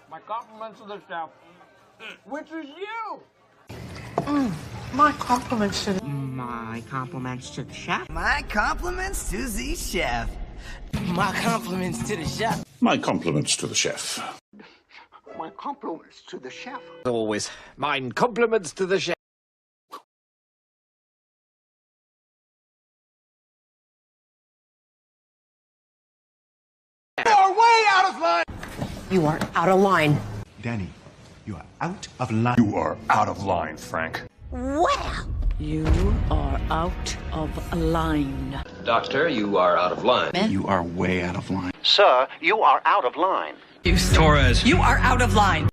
My compliments to the chef, which is you. My compliments to My compliments to the chef. My compliments to the chef. My compliments to the chef. My compliments to the chef. My compliments to the chef. Always. Mine compliments to the chef. You are way out of line. You are out of line. Danny, you are out of line. You are out of line, Frank. Well, You are out of line. Doctor, you are out of line. You are way out of line. Sir, you are out of line. Torres. You are out of line.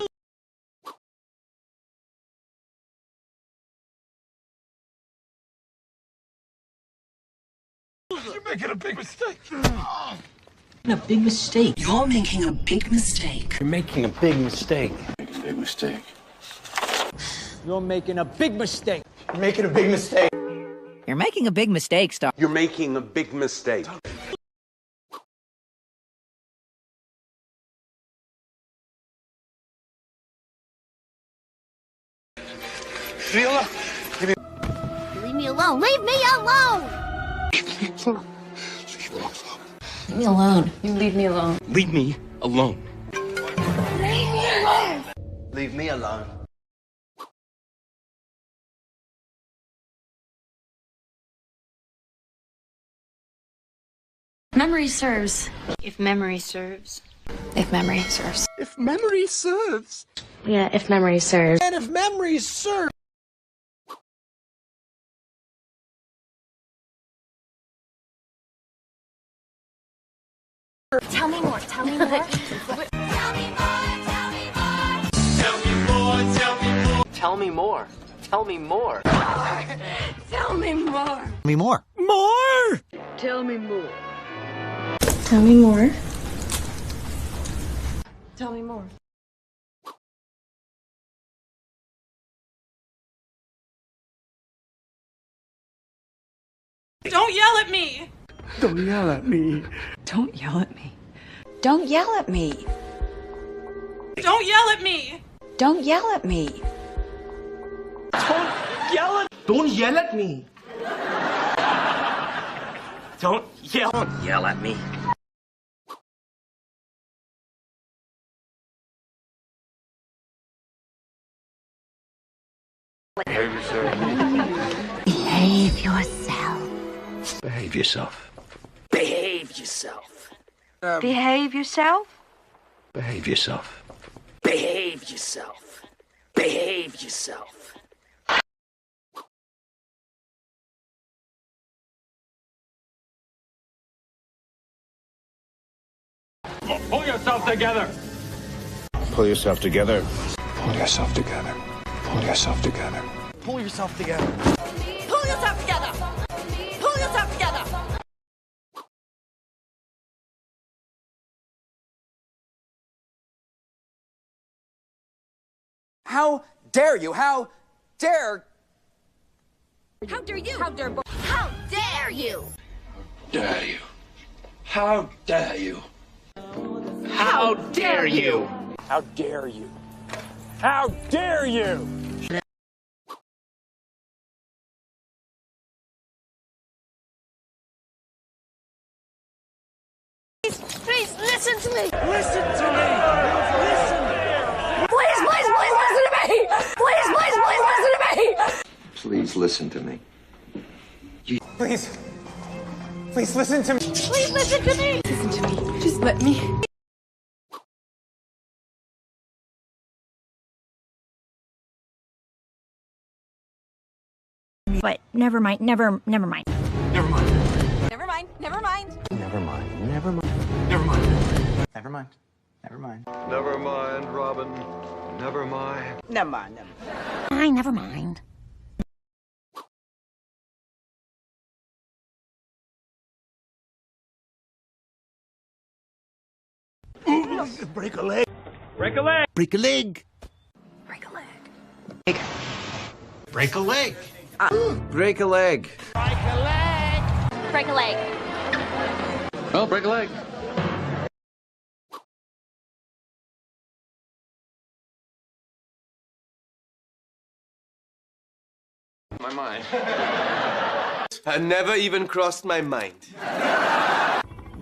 You're making a big mistake. A big mistake. You're making a big mistake. You're making a big mistake. Making a big mistake. You're making a big mistake. You're making a big mistake. You're making a big mistake, Star. You're making a big mistake. Leave me alone. Leave me alone. Leave me alone. You leave me alone. Leave me alone. Leave me alone. Memory serves. If memory serves. If memory serves. If memory serves. Yeah, if memory serves. And if memory serves. Tell me more. Tell me more. Tell me more. Tell me more. Tell me more. Me more. More! Tell me more. Tell me more. Tell me more. Don't yell at me. Don't yell at me. Don't yell at me. Don't yell at me. Don't yell at me. Don't yell at me. Don't yell at me. Don't yell. Don't yell at me. Behave yourself. Behave yourself. Behave yourself. Behave yourself. Behave yourself. Behave yourself. Behave yourself. Pull yourself together. Pull yourself together. Pull yourself together. Pull yourself together. Pull yourself together. Pull yourself together. Pull yourself together. How dare you? How dare... How dare you? How dare How dare you? Dare you? How dare you? How dare you? How dare you? How dare you? Please listen to me. Listen to me. Listen. Please listen to me. Please listen to me. Please listen to me. Please listen to me. Please listen to me. Listen to me. Just let me. But never mind. Never mind. Never mind. Never mind. Never mind. Never mind. Never mind. Never mind. Never mind. Never mind. Never mind, Robin. Never mind. Never mind. Never mind. Break a leg. Break a leg. Break a leg. Break a leg. Break a leg. Break a leg. Break a leg. Well, break a leg. My mind. It never even crossed my mind.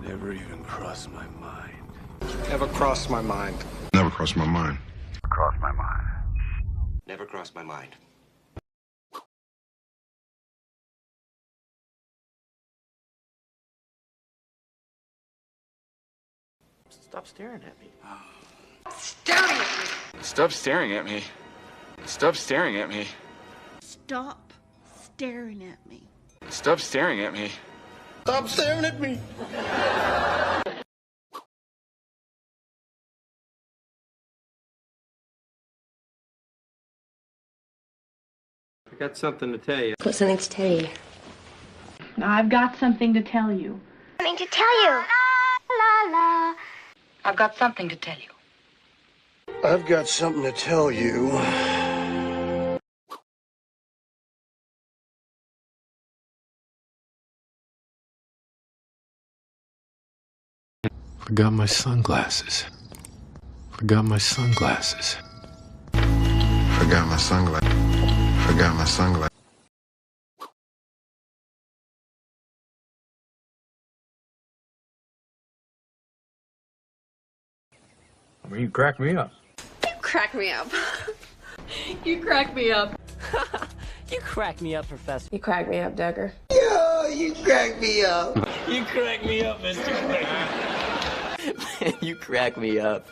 Never even crossed my mind. Never crossed my mind. Never crossed my mind. Cross my mind. Never crossed my mind. Stop staring at me. Staring at me. Stop staring at me. Stop staring at me. Stop staring at me. Stop staring at me. Stop staring at me. I got something to tell you. Got something to tell you. I've got something to tell you. Something to tell you. La la. I've got something to tell you. I've got something to tell you. Forgot my sunglasses. Forgot my sunglasses. Forgot my sunglasses. Forgot my sunglasses. You crack me up. You crack me up. You crack me up. You crack me up, Professor. You crack me up, Decker. Yo, you crack me up. You crack me up, Mr. You crack me up.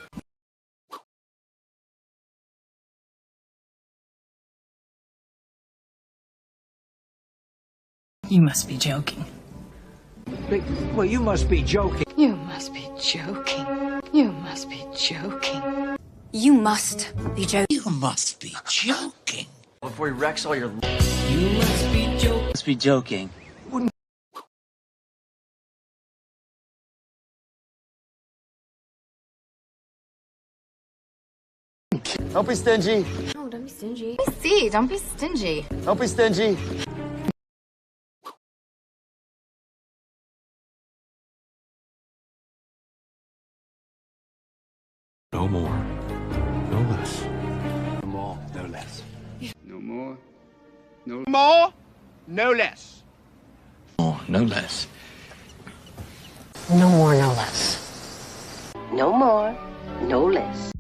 You must be joking. Well, you must be joking. You must be joking. You must be joking. You must be joking. You must be joking. Before he wrecks all your... You must be joking. Must be joking. Don't be stingy. No, don't be stingy. See, don't be stingy. Don't be stingy. No more. No less. No more, no less. No more. No More, no less. More, no less. No more, no less. No more, no less.